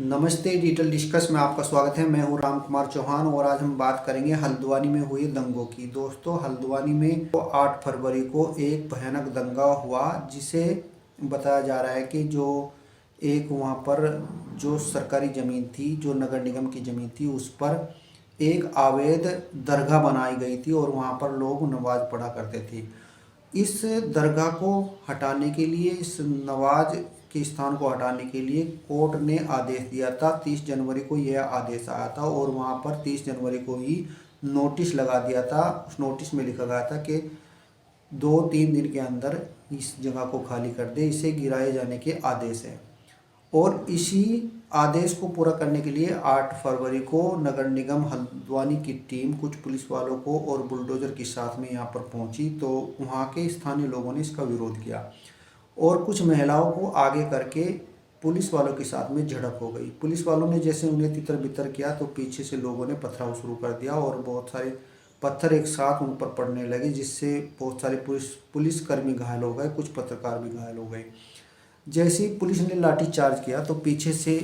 नमस्ते। Digital discuss में आपका स्वागत है। मैं हूं राम कुमार चौहान और आज हम बात करेंगे हल्द्वानी में हुए दंगों की। दोस्तों, हल्द्वानी में 8 फरवरी को एक भयानक दंगा हुआ, जिसे बताया जा रहा है कि जो एक वहां पर जो सरकारी ज़मीन थी, जो नगर निगम की ज़मीन थी, उस पर एक अवैध दरगाह बनाई गई थी और वहां पर लोग नमाज पढ़ा करते थे। इस दरगाह को हटाने के लिए, इस नमाज के स्थान को हटाने के लिए कोर्ट ने आदेश दिया था। 30 जनवरी को यह आदेश आया था और वहाँ पर 30 जनवरी को ही नोटिस लगा दिया था। उस नोटिस में लिखा गया था कि 2-3 दिन के अंदर इस जगह को खाली कर दे, इसे गिराए जाने के आदेश है। और इसी आदेश को पूरा करने के लिए 8 फरवरी को नगर निगम हल्द्वानी की टीम कुछ पुलिस वालों को और बुलडोजर के साथ में यहाँ पर पहुंची, तो वहाँ के स्थानीय लोगों ने इसका विरोध किया और कुछ महिलाओं को आगे करके पुलिस वालों के साथ में झड़प हो गई। पुलिस वालों ने जैसे उन्हें तितर बितर किया तो पीछे से लोगों ने पथराव शुरू कर दिया और बहुत सारे पत्थर एक साथ उन पर पड़ने लगे, जिससे बहुत सारे पुलिसकर्मी घायल हो गए, कुछ पत्रकार भी घायल हो गए। जैसे ही पुलिस ने लाठी चार्ज किया तो पीछे से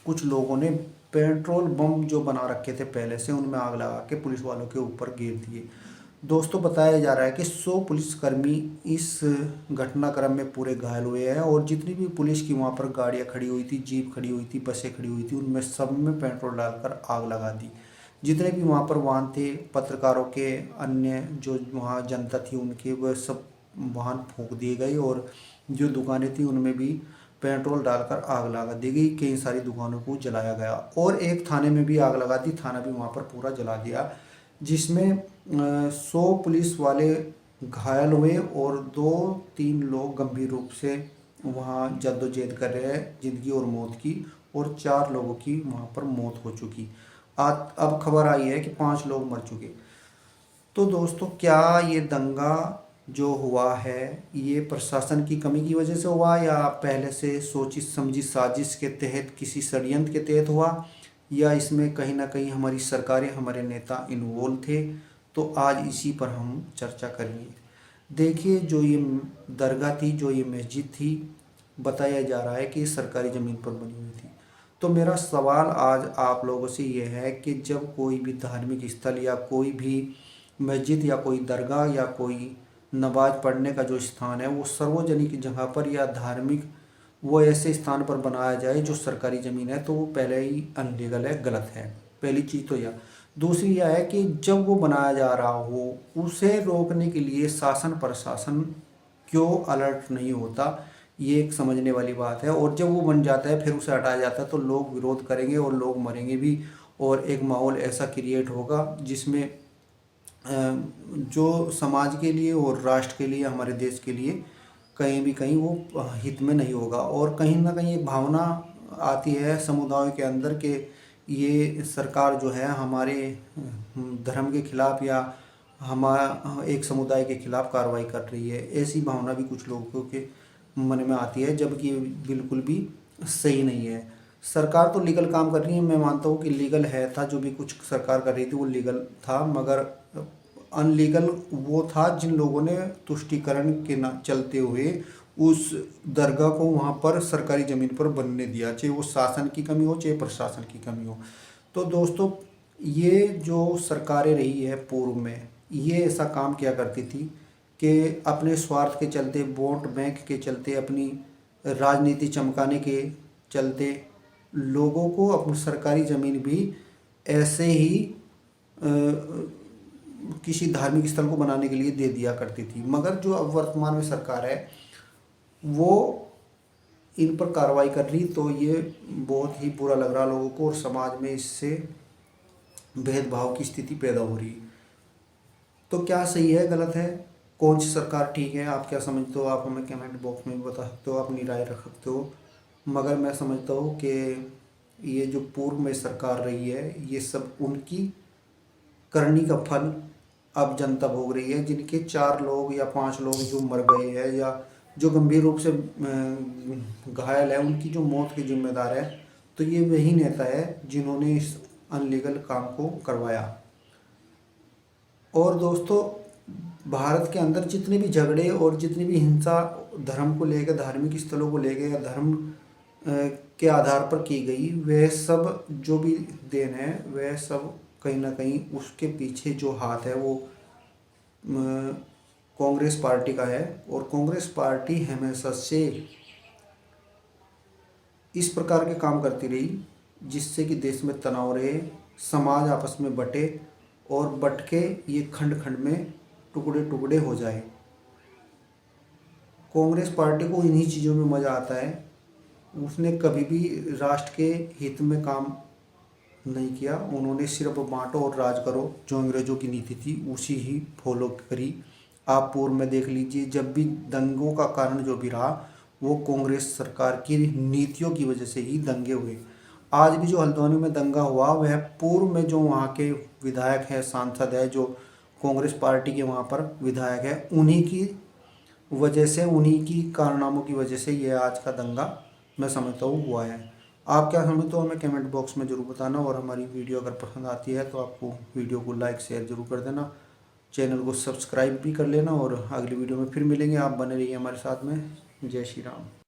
कुछ लोगों ने पेट्रोल बम जो बना रखे थे पहले से, उनमें आग लगा के पुलिस वालों के ऊपर गिर दिए। दोस्तों, बताया जा रहा है कि 100 पुलिसकर्मी इस घटनाक्रम में पूरे घायल हुए हैं और जितनी भी पुलिस की वहाँ पर गाड़ियाँ खड़ी हुई थी, जीप खड़ी हुई थी, बसें खड़ी हुई थी, उनमें सब में पेट्रोल डालकर आग लगा दी। जितने भी वहाँ पर वाहन थे, पत्रकारों के, अन्य जो वहाँ जनता थी उनके, वह सब वाहन फूंक दिए गए और जो दुकानें थी उनमें भी पेट्रोल डालकर आग लगा दी गई। कई सारी दुकानों को जलाया गया और एक थाने में भी आग लगा दी, थाना भी वहाँ पर पूरा जला दिया, जिसमें 100 पुलिस वाले घायल हुए और 2-3 लोग गंभीर रूप से वहाँ जद्दोजहद कर रहे हैं जिंदगी और मौत की, और 4 लोगों की वहाँ पर मौत हो चुकी। आज अब खबर आई है कि 5 लोग मर चुके। तो दोस्तों, क्या ये दंगा जो हुआ है ये प्रशासन की कमी की वजह से हुआ, या पहले से सोची समझी साजिश के तहत, किसी षड्यंत्र के तहत हुआ, या इसमें कहीं ना कहीं हमारी सरकारें, हमारे नेता इन्वॉल्व थे? तो आज इसी पर हम चर्चा करेंगे। देखिए, जो ये दरगाह थी, जो ये मस्जिद थी, बताया जा रहा है कि सरकारी ज़मीन पर बनी हुई थी। तो मेरा सवाल आज आप लोगों से ये है कि जब कोई भी धार्मिक स्थल या कोई भी मस्जिद या कोई दरगाह या कोई नमाज पढ़ने का जो स्थान है वो सार्वजनिक जगह पर या धार्मिक वो ऐसे स्थान पर बनाया जाए जो सरकारी ज़मीन है, तो वो पहले ही अनलीगल है, गलत है। पहली चीज़ तो यह। दूसरी यह है कि जब वो बनाया जा रहा हो उसे रोकने के लिए शासन प्रशासन क्यों अलर्ट नहीं होता, ये एक समझने वाली बात है। और जब वो बन जाता है फिर उसे हटाया जाता है तो लोग विरोध करेंगे और लोग मरेंगे भी, और एक माहौल ऐसा क्रिएट होगा जिसमें जो समाज के लिए और राष्ट्र के लिए, हमारे देश के लिए कहीं भी कहीं वो हित में नहीं होगा। और कहीं ना कहीं एक भावना आती है समुदायों के अंदर कि ये सरकार जो है हमारे धर्म के खिलाफ या हमारा एक समुदाय के खिलाफ कार्रवाई कर रही है, ऐसी भावना भी कुछ लोगों के मन में आती है, जबकि बिल्कुल भी सही नहीं है। सरकार तो लीगल काम कर रही है, मैं मानता हूँ कि लीगल है था, जो भी कुछ सरकार कर रही थी वो लीगल था, मगर अनलीगल वो था जिन लोगों ने तुष्टीकरण के ना चलते हुए उस दरगाह को वहाँ पर सरकारी ज़मीन पर बनने दिया, चाहे वो शासन की कमी हो चाहे प्रशासन की कमी हो। तो दोस्तों, ये जो सरकारें रही है पूर्व में, ये ऐसा काम किया करती थी कि अपने स्वार्थ के चलते, वोट बैंक के चलते, अपनी राजनीति चमकाने के चलते लोगों को अपनी सरकारी ज़मीन भी ऐसे ही किसी धार्मिक स्थल को बनाने के लिए दे दिया करती थी। मगर जो अब वर्तमान में सरकार है वो इन पर कार्रवाई कर रही, तो ये बहुत ही बुरा लग रहा लोगों को और समाज में इससे भेदभाव की स्थिति पैदा हो रही। तो क्या सही है, गलत है, कौन सी सरकार ठीक है, आप क्या समझते हो? आप हमें कमेंट बॉक्स में भी बता सकते हो, अपनी राय रख सकते हो। मगर मैं समझता हूँ कि ये जो पूर्व में सरकार रही है ये सब उनकी करनी का फल अब जनता भोग रही है। जिनके 4 लोग या 5 लोग जो मर गए हैं या जो गंभीर रूप से घायल है, उनकी जो मौत की जिम्मेदार है, तो ये वही नेता है जिन्होंने इस अनलीगल काम को करवाया। और दोस्तों, भारत के अंदर जितने भी झगड़े और जितनी भी हिंसा धर्म को लेकर, धार्मिक स्थलों को लेकर या धर्म के आधार पर की गई, वह सब जो भी देन है वह सब कहीं ना कहीं उसके पीछे जो हाथ है वो कांग्रेस पार्टी का है। और कांग्रेस पार्टी हमेशा से इस प्रकार के काम करती रही जिससे कि देश में तनाव रहे, समाज आपस में बटे और बट के ये खंड खंड में टुकड़े टुकड़े हो जाए। कांग्रेस पार्टी को इन्हीं चीज़ों में मज़ा आता है। उसने कभी भी राष्ट्र के हित में काम नहीं किया, उन्होंने सिर्फ बांटो और राज करो जो अंग्रेज़ों की नीति थी उसी ही फॉलो करी। आप पूर्व में देख लीजिए, जब भी दंगों का कारण जो भी रहा वो कांग्रेस सरकार की नीतियों की वजह से ही दंगे हुए। आज भी जो हल्द्वानी में दंगा हुआ वह पूर्व में जो वहाँ के विधायक हैं, सांसद है, जो कांग्रेस पार्टी के वहाँ पर विधायक है, उन्हीं की वजह से, उन्हीं की कारनामों की वजह से ये आज का दंगा मैं समझता हूँ हुआ है। आप क्या समझते हो हमें कमेंट बॉक्स में ज़रूर बताना। और हमारी वीडियो अगर पसंद आती है तो आपको वीडियो को लाइक शेयर ज़रूर कर देना, चैनल को सब्सक्राइब भी कर लेना। और अगली वीडियो में फिर मिलेंगे, आप बने रहिए हमारे साथ में। जय श्री राम।